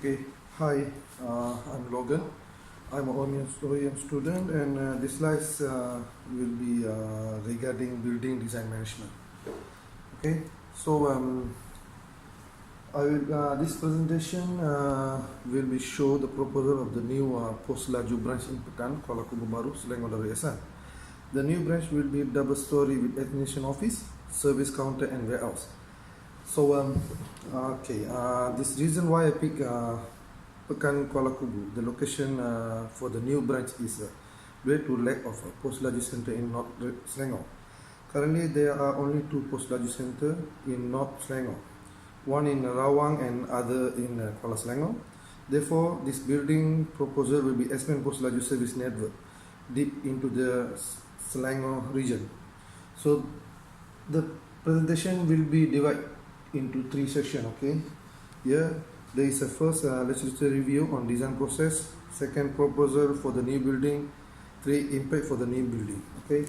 Okay, hi, I'm Logan. I'm an OEM student, and this slides will be regarding building design management. Okay, so this presentation will be show the proposal of the new Post Laju branch in Pekan, Kuala Kubu Baru, Selangor Darul Ihsan. The new branch will be double story with administration office, service counter, and warehouse. So this reason why I pick Pekan Kuala Kubu. The location for the new branch is due to lack of a post laju center in North Selangor. Currently, there are only two post laju center in North Selangor, one in Rawang and other in Kuala Selangor. Therefore, this building proposal will be expand post laju service network deep into the Selangor region. So, the presentation will be divided into three sections. Okay, here there is a first literature review on design process, second proposal for the new building, three impact for the new building. Okay.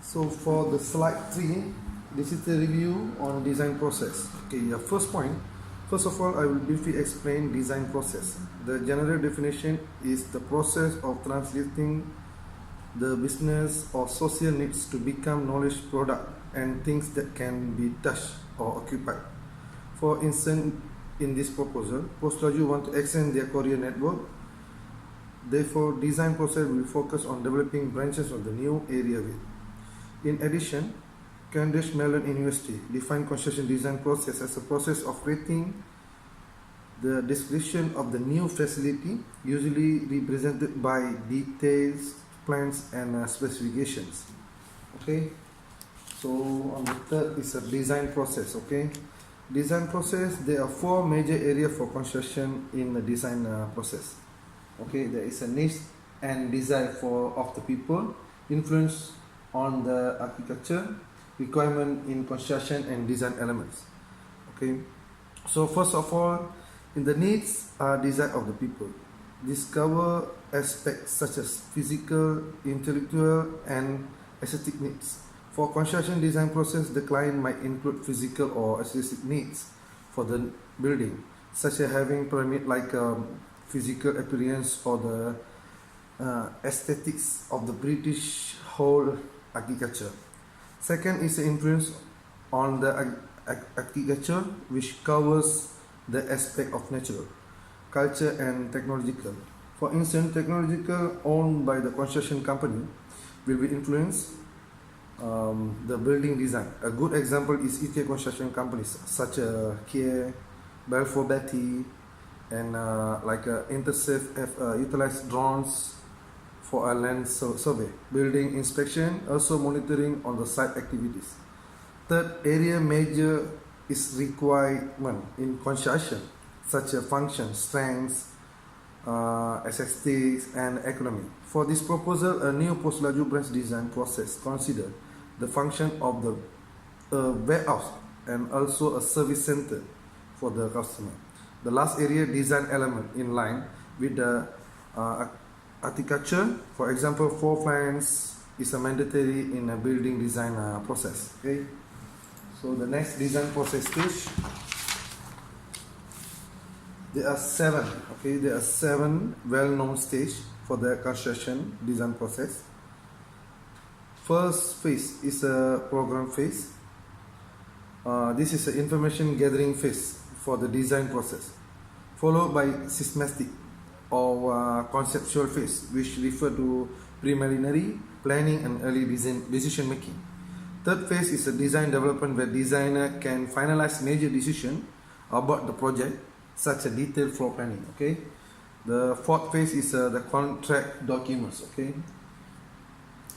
So for the slide 3, this is the review on design process. Okay, first point. First of all, I will briefly explain design process. The general definition is the process of translating the business or social needs to become knowledge product and things that can be touched or occupied. For instance, in this proposal, Post Laju want to extend their courier network. Therefore, design process will focus on developing branches of the new area with. In addition, Cambridge Mellon University defined construction design process as a process of creating the description of the new facility, usually represented by details, plans, and specifications. Okay, so on the third is a design process. Okay, design process, there are four major areas for construction in the design process. Okay, there is a needs and desire of the people, influence on the architecture, requirement in construction, and design elements. Okay, so first of all, in the needs are desire of the people. Discover aspects such as physical, intellectual, and aesthetic needs. For construction design process, the client might include physical or aesthetic needs for the building, such as having pyramid like physical appearance or the aesthetics of the British whole architecture. Second is the influence on the architecture, which covers the aspect of natural, culture, and technological. For instance, technological owned by the construction company will be influenced the building design. A good example is EK construction companies such as Kia, Balfour Beatty, and Intersafe have utilized drones for a land survey, building inspection, also monitoring on the site activities. Third area major is requirement in construction, such as function, strengths, aesthetics, and economy. For this proposal, a new Post Laju branch design process consider the function of the warehouse and also a service center for the customer. The last area, design element in line with the architecture. For example, floor plans is a mandatory in a building design process. Okay. So the next design process stage, there are seven. Okay, there are seven well-known stages for the construction design process. First phase is a program phase. This is an information gathering phase for the design process, followed by systematic or conceptual phase, which refer to preliminary planning and early decision making. Third phase is a design development, where designer can finalize major decision about the project, such as detailed floor planning. Okay, the fourth phase is the contract documents. Okay,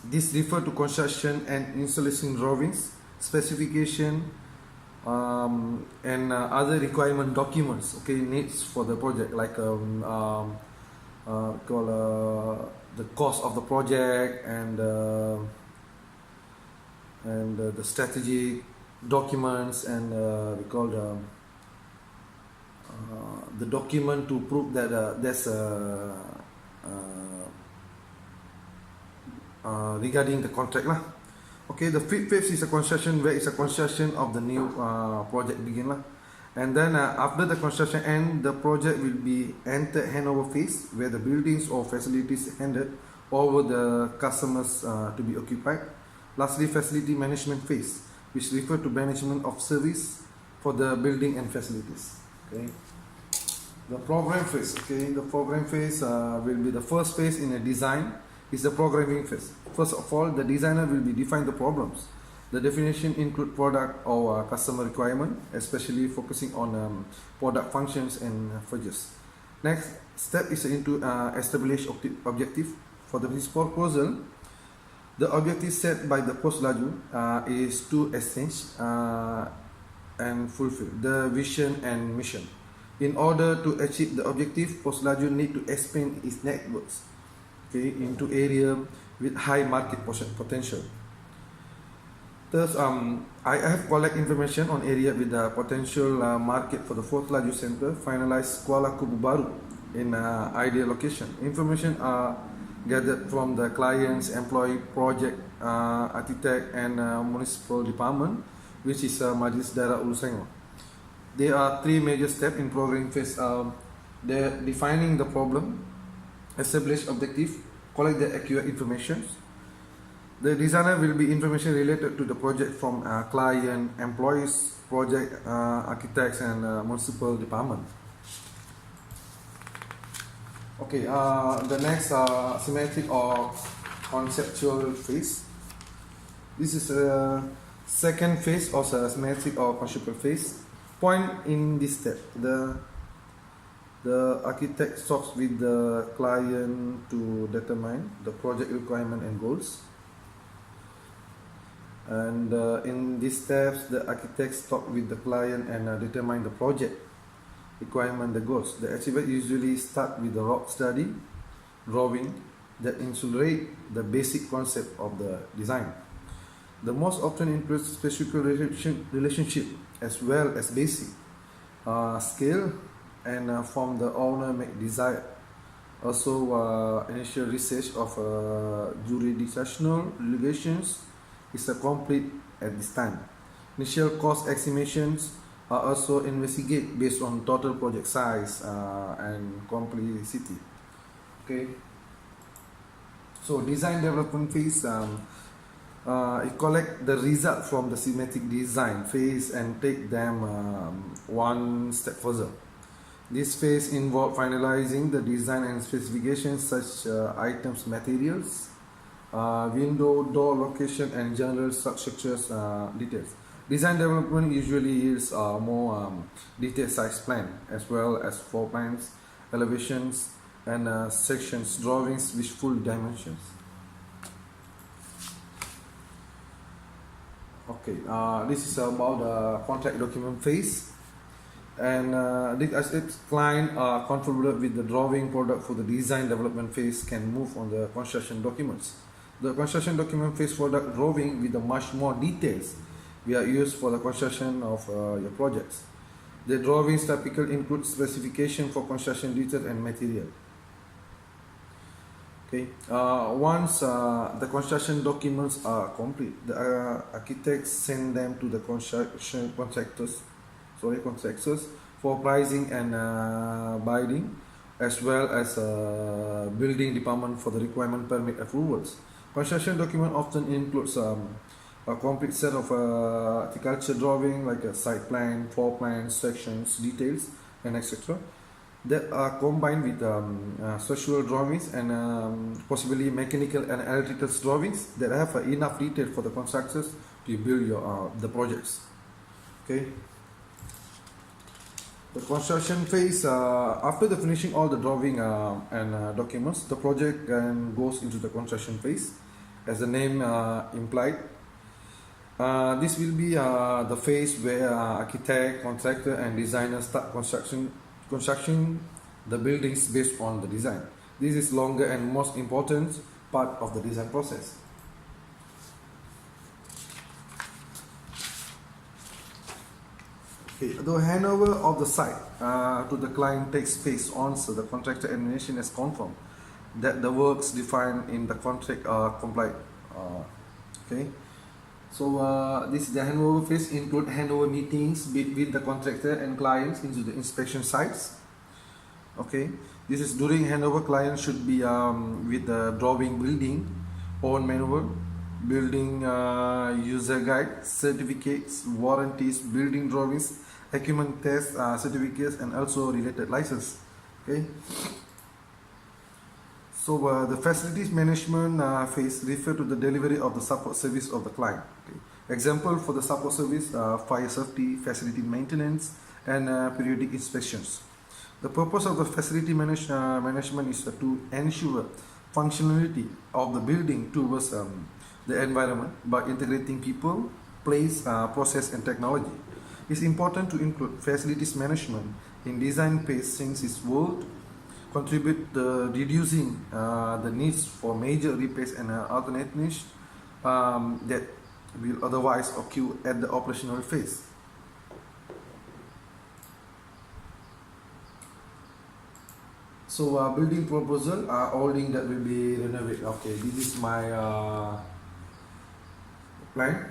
this refer to construction and installation drawings, specification, and other requirement documents. Okay, needs for the project, like the cost of the project and the strategic documents, and we call the document to prove that there's regarding the contract lah. Okay, the fifth phase is a construction, where it's a construction of the new project begin lah. And then after the construction end, the project will be enter handover phase, where the buildings or facilities handed over the customers to be occupied. Lastly, facility management phase, which refer to management of service for the building and facilities. Okay. The program phase. Okay, the program phase will be the first phase in a design. Is the programming phase. First of all, the designer will be define the problems. The definition include product or customer requirement, especially focusing on product functions and features. Next step is into establish objective. For the proposal, the objective set by the post laju is to exchange and fulfill the vision and mission. In order to achieve the objective, post laju need to expand its networks, okay, into area with high market potential. Thus, I have collect information on area with the potential market for the fourth laju center, finalized Kuala Kubu Baru in ideal location. Information are gathered from the clients, employee, project, architect, and municipal department, which is Majlis Daerah Ulu Sengor. There are three major steps in programming phase. They're defining the problem, establish objective, collect the accurate information. The designer will be information related to the project from client, employees, project, architects, and municipal department. Okay, the next semantic or conceptual phase. This is a second phase of the semantic or conceptual phase. Point in this step, the architect talks with the client to determine the project requirement and goals. And in these steps, the architects talk with the client and determine the project requirement, the goals. The achievement usually start with the rough study, drawing that illustrate the basic concept of the design. The most often includes specific relationship as well as basic scale and from the owner make desire. Also, initial research of jurisdictional regulations is a complete at this time. Initial cost estimations are also investigate based on total project size and complexity. Okay. So design development phase, it collect the result from the schematic design phase and take them one step further. This phase involves finalizing the design and specifications such items, materials, window, door location, and general structures details. Design development usually yields more detailed size plan as well as floor plans, elevations, and sections drawings with full dimensions. Okay, this is about the contract document phase, and as its client are comfortable with the drawing product for the design development phase can move on the construction documents. The construction document phase product drawing with the much more details we are used for the construction of your projects. The drawings typically include specification for construction detail and material. Okay. Once the construction documents are complete, the architects send them to the construction contractors for pricing and bidding, as well as building department for the requirement permit approvals. Construction document often includes a complete set of architecture drawing like a site plan, floor plans, sections, details, and etc. that are combined with structural drawings and possibly mechanical and electrical drawings that have enough detail for the contractors to build your the projects. Okay. The construction phase, after the finishing all the drawing and documents, the project goes into the construction phase, as the name implied. This will be the phase where architect, contractor, and designer start construction the buildings based on the design. This is longer and most important part of the design process. Okay, the handover of the site to the client takes place once the contractor administration is confirmed that the works defined in the contract are compliant. Okay, So this the handover phase include handover meetings between the contractor and clients into the inspection sites. Okay, this is during handover. Client should be with the drawing, building, own manual, building user guide, certificates, warranties, building drawings, equipment test certificates, and also related license. Okay. So the facilities management phase refer to the delivery of the support service of the client. Okay. Example for the support service: fire safety, facility maintenance, and periodic inspections. The purpose of the facility management is to ensure functionality of the building towards the environment by integrating people, place, process, and technology. It's important to include facilities management in design phase since it will contribute to reducing the needs for major repairs and alternatives that will otherwise occur at the operational phase. So building proposal, holding that will be renovated. Okay, this is my plan.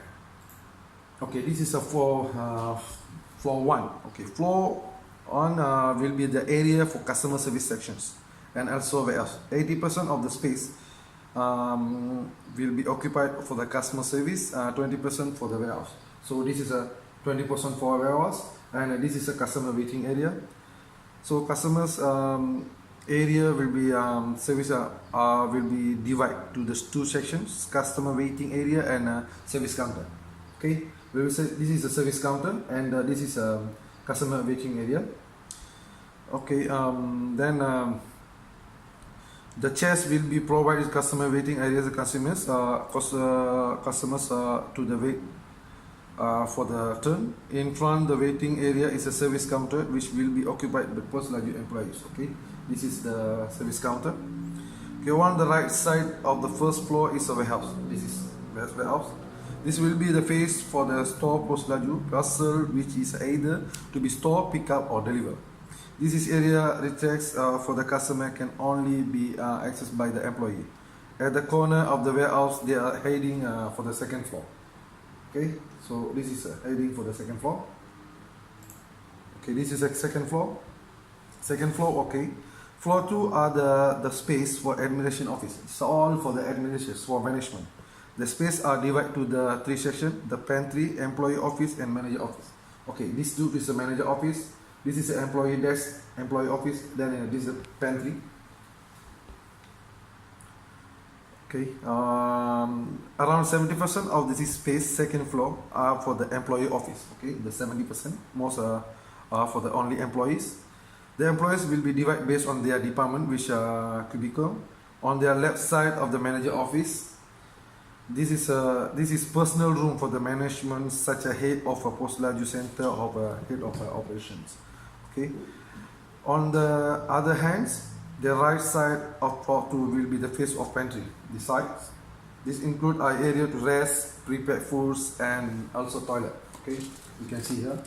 Okay, this is a floor 1. Okay, floor on will be the area for customer service sections and also warehouse. 80% of the space will be occupied for the customer service, 20% for the warehouse. So this is a 20% for warehouse, and this is a customer waiting area. So customers area will be service will be divided to the 2 sections: customer waiting area and service counter. Okay, we will say this is a service counter and this is a customer waiting area. Okay, then the chairs will be provided customer waiting areas. The customers to the wait for the turn. In front the waiting area is a service counter which will be occupied by post-graduate employees. Okay, this is the service counter. Okay, on the right side of the first floor is a warehouse. This is warehouse. This will be the phase for the store post-graduate parcel, which is either to be store, pick up, or deliver. This is area rejects for the customer can only be accessed by the employee. At the corner of the warehouse, they are heading for the second floor. Okay, so this is heading for the second floor. Okay, this is a second floor. Second floor, okay. Floor 2 are the space for administration office. It's all for the administration, for management. The space are divided to the 3 sections: the pantry, employee office, and manager office. Okay, this 2 is the manager office. This is the employee desk, employee office. Then this is the pantry. Okay, around 70% of this space, second floor, are for the employee office. Okay, the 70% most are for the only employees. The employees will be divided based on their department, which are cubicle. On their left side of the manager office, this is personal room for the management, such a head of a post-graduate center or a head of operations. Okay. On the other hand, the right side of floor 2 will be the face of pantry. The sides. This include an area to rest, prepare foods, and also toilet. Okay, you can see here.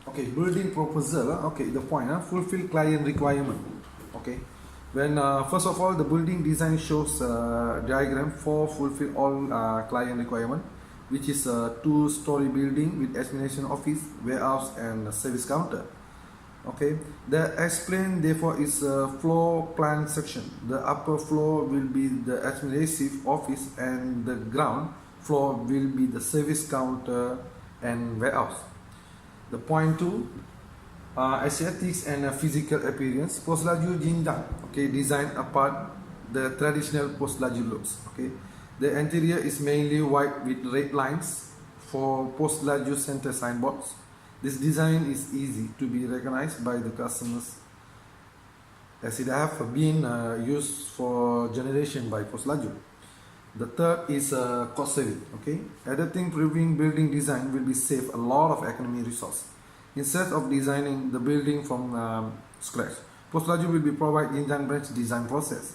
Okay, building proposal. Okay, the point. Fulfill client requirement. Okay. When first of all, the building design shows diagram for fulfill all client requirement, which is a 2-story building with administration office, warehouse, and service counter. Okay, the explain therefore is a floor plan section. The upper floor will be the administrative office, and the ground floor will be the service counter and warehouse. The point 2. Aesthetics and physical appearance. Post-graduate Jinjang, okay, design apart the traditional post-graduate looks. Okay, the interior is mainly white with red lines for post-graduate center signboards. This design is easy to be recognized by the customers as it have been used for generation by post-graduate. The third is cost saving. Okay, adapting proving building design will be save a lot of economy resource. Instead of designing the building from scratch, postgraduate will be provide Jinjang branch design process.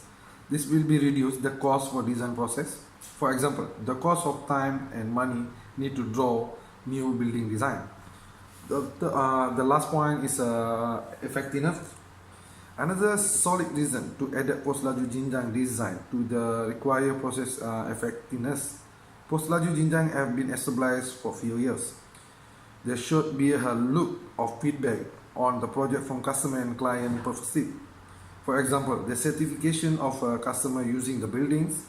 This will be reduce the cost for design process. For example, the cost of time and money need to draw new building design. The last point is effectiveness. Another solid reason to adapt post laju jenjang design to the required process effectiveness. Post laju jenjang have been established for few years. There should be a look of feedback on the project from customer and client perspective. For example, the certification of a customer using the buildings,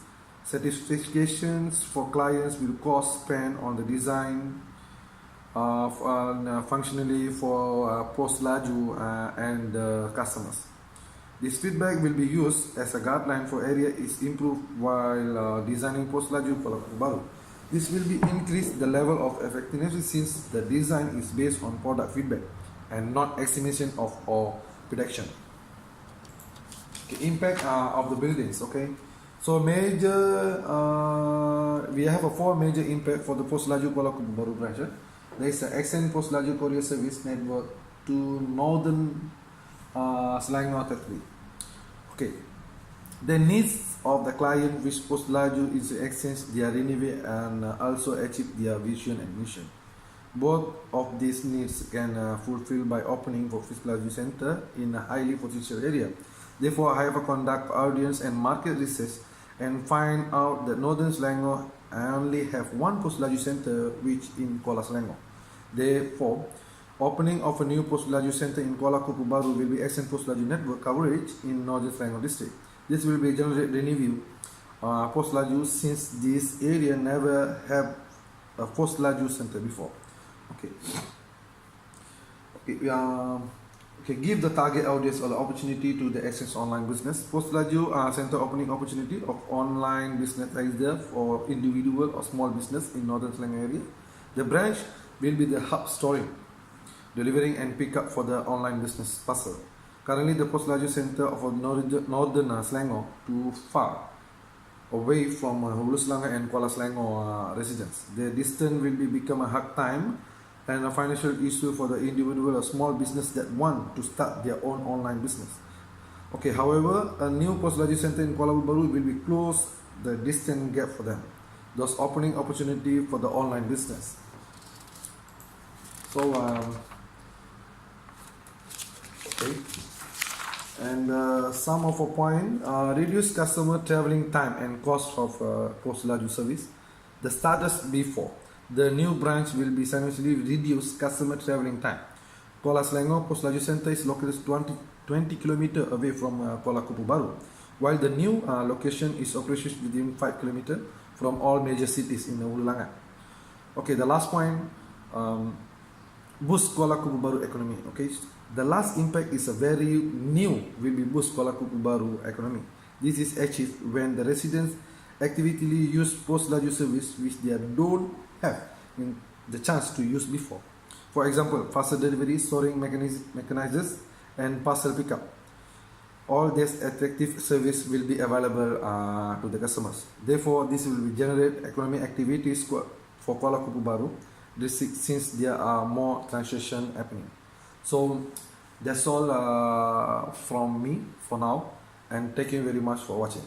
certifications for clients will cost spent on the design, functionally for post laju and customers. This feedback will be used as a guideline for area is improved while designing post laju Kuala Baru. This will be increase the level of effectiveness since the design is based on product feedback and not estimation of or prediction. Okay, impact of the buildings. Okay, so major we have a 4 major impact for the post laju Kuala Baru branch. There is the extend post laju courier service network to northern Selangor territory. Okay, the needs of the client which post laju is to exchange their renovate and also achieve their vision and mission. Both of these needs can fulfill by opening for post laju center in a highly potential area. Therefore, I have a conduct audience and market research and find out that Northern Selangor only have one post laju center which in Kuala Selangor. Therefore, opening of a new post laju center in Kuala Baru will be extend post laju network coverage in Northern Selangor district. This will be generate revenue post laju since this area never have a post laju center before. Okay. Okay, give the target audience an opportunity to the access online business. Post laju center opening opportunity of online business is there for individual or small business in Northern Selangor area. The branch will be the hub storing, delivering and pick up for the online business parcel. Currently, the post laju center of Northern Selangor too far away from Hulu Selangor and Kuala Selangor residents. The distance will become a hard time and a financial issue for the individual or small business that want to start their own online business. Okay, however, a new post laju center in Kuala Baru will be close the distance gap for them, thus opening opportunity for the online business. So, okay, and some of a point, reduce customer traveling time and cost of post laju service. The status before the new branch will be simultaneously reduce customer traveling time. Kuala Selangor Post Laju Center is located 20 km away from Kuala Baru, while the new location is operational within 5 km from all major cities in Hulu Langat. Okay, the last point, boost Kuala Baru economy. Okay, the last impact is a very new will be boost Kuala Baru economy. This is achieved when the residents actively use post laju service which they don't have the chance to use before. For example, faster delivery, storing mechanisms, and parcel pickup. All this attractive service will be available to the customers. Therefore, this will generate economic activities for Kuala Baru district since there are more transactions happening. So that's all from me for now, and thank you very much for watching.